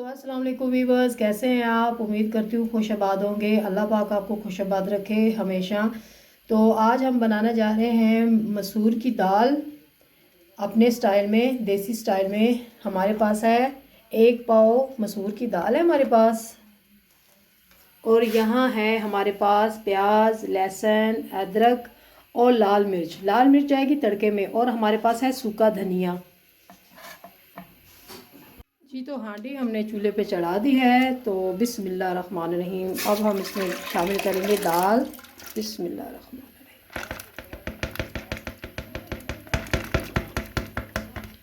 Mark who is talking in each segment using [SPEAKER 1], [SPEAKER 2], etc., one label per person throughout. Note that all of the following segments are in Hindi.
[SPEAKER 1] अस्सलाम वालेकुम वीवर्स, कैसे हैं आप। उम्मीद करती हूँ खुशआबाद होंगे। अल्लाह पाक आपको खुशआबाद रखे हमेशा। तो आज हम बनाने जा रहे हैं मसूर की दाल अपने स्टाइल में, देसी स्टाइल में। हमारे पास है 1 पाव मसूर की दाल है हमारे पास, और यहाँ है हमारे पास प्याज, लहसुन, अदरक और लाल मिर्च। लाल मिर्च जाएगी तड़के में, और हमारे पास है सूखा धनिया जी। तो हांडी हमने चूल्हे पे चढ़ा दी है। तो बिस्मिल्लाह रहमान रहीम, अब हम इसमें शामिल करेंगे दाल। बिस्मिल्लाह रहमान रहीम।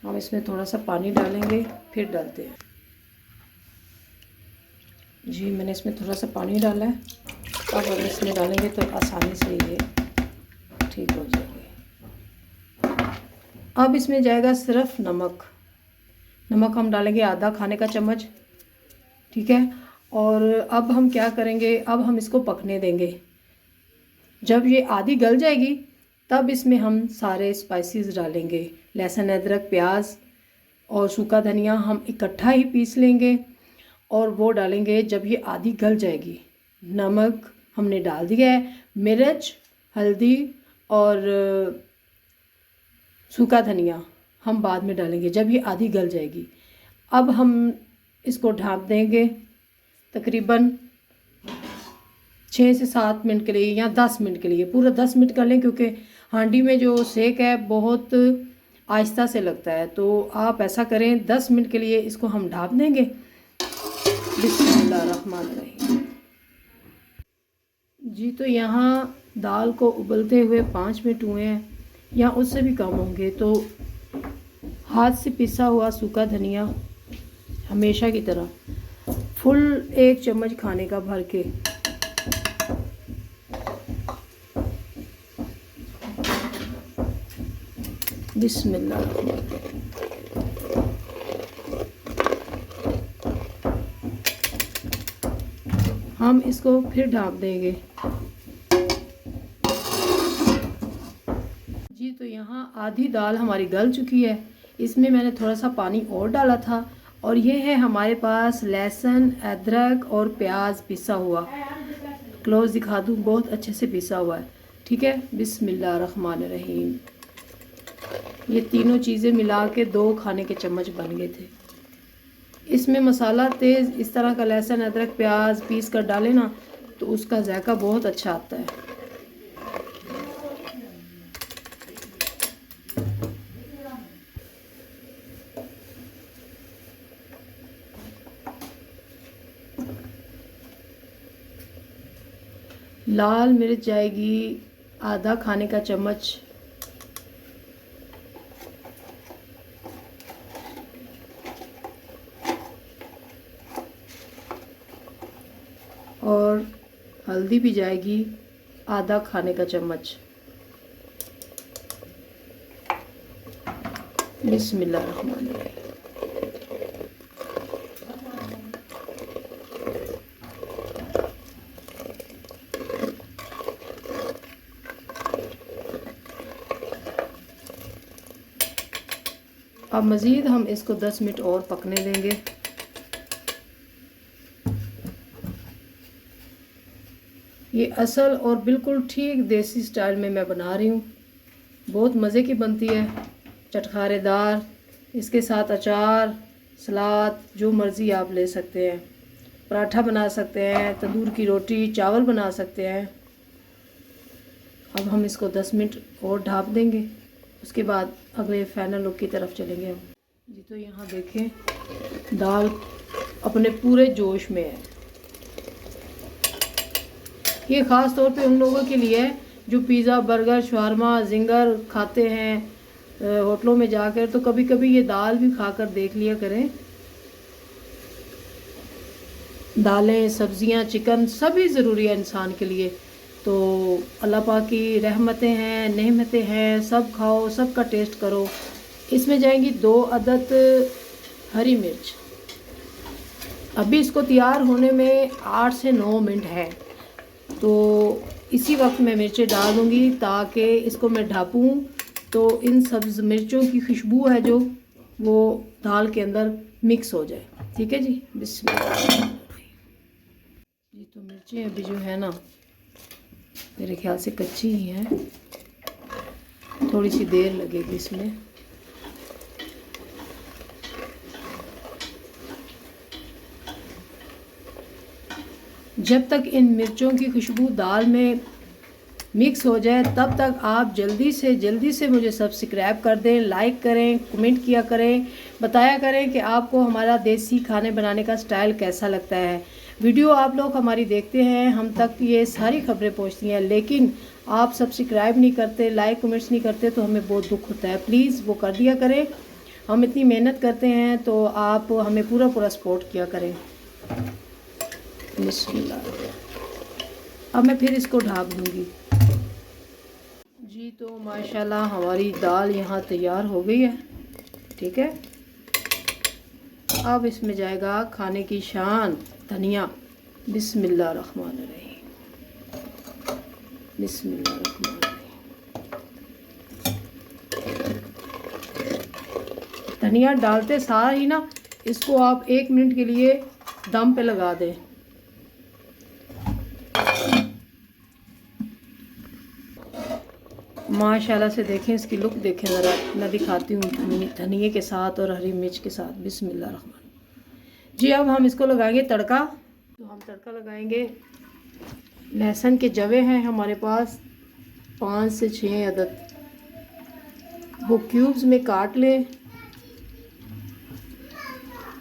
[SPEAKER 1] हम इसमें थोड़ा सा पानी डालेंगे, फिर डालते हैं जी। मैंने इसमें थोड़ा सा पानी डाला है। अब हम इसमें डालेंगे तो आसानी से ये ठीक हो जाएगी। अब इसमें जाएगा सिर्फ नमक। नमक हम डालेंगे आधा खाने का चम्मच, ठीक है। और अब हम क्या करेंगे, अब हम इसको पकने देंगे। जब ये आधी गल जाएगी तब इसमें हम सारे स्पाइसेस डालेंगे। लहसुन, अदरक, प्याज और सूखा धनिया हम इकट्ठा ही पीस लेंगे और वो डालेंगे जब ये आधी गल जाएगी। नमक हमने डाल दिया है, मिर्च, हल्दी और सूखा धनिया हम बाद में डालेंगे जब ये आधी गल जाएगी। अब हम इसको ढाँप देंगे तकरीबन 6 से 7 मिनट के लिए, या 10 मिनट के लिए। पूरा 10 मिनट कर लें, क्योंकि हांडी में जो सेक है बहुत आहिस्ता से लगता है। तो आप ऐसा करें, 10 मिनट के लिए इसको हम ढाँप देंगे। बिस्मिल्लाहिर्रहमानिर्रहीम जी। तो यहाँ दाल को उबलते हुए 5 मिनट हुए हैं, या उससे भी कम होंगे। तो हाथ से पिसा हुआ सूखा धनिया हमेशा की तरह फुल 1 चम्मच खाने का भर के, बिस्मिल्लाह। हम इसको फिर ढाँप देंगे जी। तो यहाँ आधी दाल हमारी गल चुकी है। इसमें मैंने थोड़ा सा पानी और डाला था, और ये है हमारे पास लहसुन, अदरक और प्याज पिसा हुआ। क्लोज दिखा दूँ, बहुत अच्छे से पिसा हुआ है, ठीक है। बिस्मिल्लाह रहमान रहीम। ये तीनों चीज़ें मिला के 2 खाने के चम्मच बन गए थे। इसमें मसाला तेज़ इस तरह का लहसुन, अदरक, प्याज पीस कर डालें ना, तो उसका जायका बहुत अच्छा आता है। लाल मिर्च जाएगी आधा खाने का चम्मच, और हल्दी भी जाएगी आधा खाने का चम्मच। बिस्मिल्लाह रहमान रहीम। अब मज़ीद हम इसको 10 मिनट और पकने देंगे। ये असल और बिल्कुल ठीक देसी स्टाइल में मैं बना रही हूँ। बहुत मज़े की बनती है, चटखारेदार। इसके साथ अचार, सलाद, जो मर्ज़ी आप ले सकते हैं। पराठा बना सकते हैं, तंदूर की रोटी, चावल बना सकते हैं। अब हम इसको 10 मिनट और ढाँप देंगे। उसके बाद अगले फाइनल लुक की तरफ चलेंगे हम जी। तो यहाँ देखें, दाल अपने पूरे जोश में है। ये ख़ास तौर पे उन लोगों के लिए है जो पिज़्ज़ा, बर्गर, शवारमा, जिंगर खाते हैं होटलों में जाकर। तो कभी कभी ये दाल भी खाकर देख लिया करें। दालें, सब्ज़ियाँ, चिकन सभी ज़रूरी है इंसान के लिए। तो अल्लाह पाक की रहमतें हैं, नेमतें हैं। सब खाओ, सब का टेस्ट करो। इसमें जाएंगी 2 अदद हरी मिर्च। अभी इसको तैयार होने में 8 से 9 मिनट है। तो इसी वक्त मैं मिर्चें डाल दूँगी, ताकि इसको मैं ढाँपूँ तो इन सब्ज़ मिर्चों की खुशबू है जो वो दाल के अंदर मिक्स हो जाए। ठीक है जी, बिस्मिल्लाह। जी तो मिर्चें अभी जो है ना मेरे ख्याल से कच्ची ही हैं, थोड़ी सी देर लगेगी इसमें। जब तक इन मिर्चों की खुशबू दाल में मिक्स हो जाए तब तक आप जल्दी से मुझे सब्सक्राइब कर दें, लाइक करें, कमेंट किया करें, बताया करें कि आपको हमारा देसी खाने बनाने का स्टाइल कैसा लगता है। वीडियो आप लोग हमारी देखते हैं, हम तक ये सारी खबरें पहुंचती हैं, लेकिन आप सब्सक्राइब नहीं करते, लाइक कमेंट्स नहीं करते तो हमें बहुत दुख होता है। प्लीज़ वो कर दिया करें, हम इतनी मेहनत करते हैं तो आप हमें पूरा सपोर्ट किया करें। बिस्मिल्लाह। अब मैं फिर इसको ढाक दूँगी। जी तो माशाल्लाह हमारी दाल यहाँ तैयार हो गई है, ठीक है। अब इसमें जाएगा खाने की शान धनिया। बिस्मिल्लाहिर्रहमानिर्रहीम, बिस्मिल्लाहिर्रहमानिर्रहीम। धनिया डालते सार ही ना इसको आप 1 मिनट के लिए दम पे लगा दें। माशाल्लाह से देखें, इसकी लुक देखें ज़रा, मैं दिखाती हूँ धनिए के साथ और हरी मिर्च के साथ। बिस्मिल्लाहिर्रहमान। जी अब हम इसको लगाएंगे तड़का। तो हम तड़का लगाएंगे। लहसुन के जवे हैं हमारे पास 5 से 6 अदद, वो क्यूब्स में काट लें।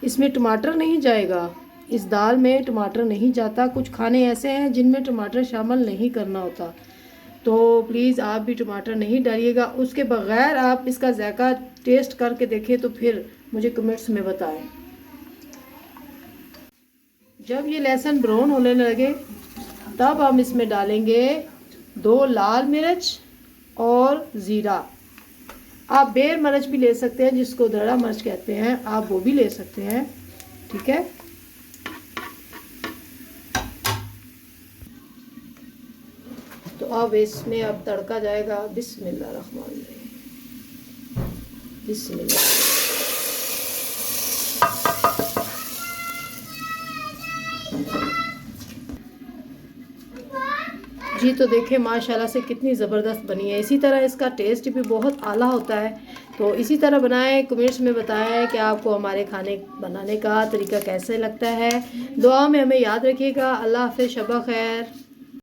[SPEAKER 1] इसमें टमाटर नहीं जाएगा, इस दाल में टमाटर नहीं जाता। कुछ खाने ऐसे हैं जिनमें टमाटर शामिल नहीं करना होता, तो प्लीज़ आप भी टमाटर नहीं डालिएगा। उसके बग़ैर आप इसका जायका टेस्ट करके देखें तो फिर मुझे कमेंट्स में बताएं। जब ये लहसुन ब्राउन होने लगे तब हम इसमें डालेंगे 2 लाल मिर्च और ज़ीरा। आप बेर मिर्च भी ले सकते हैं, जिसको दड़ा मिर्च कहते हैं, आप वो भी ले सकते हैं, ठीक है। तो अब इसमें अब तड़का जाएगा। बिस्मिल्लाहिर्रहमानिर्रहीम, बिस्मिल्लाह। जी तो देखें माशाल्लाह से कितनी ज़बरदस्त बनी है। इसी तरह इसका टेस्ट भी बहुत आला होता है, तो इसी तरह बनाएं। कमेंट्स में बताएं कि आपको हमारे खाने बनाने का तरीका कैसे लगता है। दुआ में हमें याद रखिएगा। अल्लाह हाफ़िज़, शब खैर।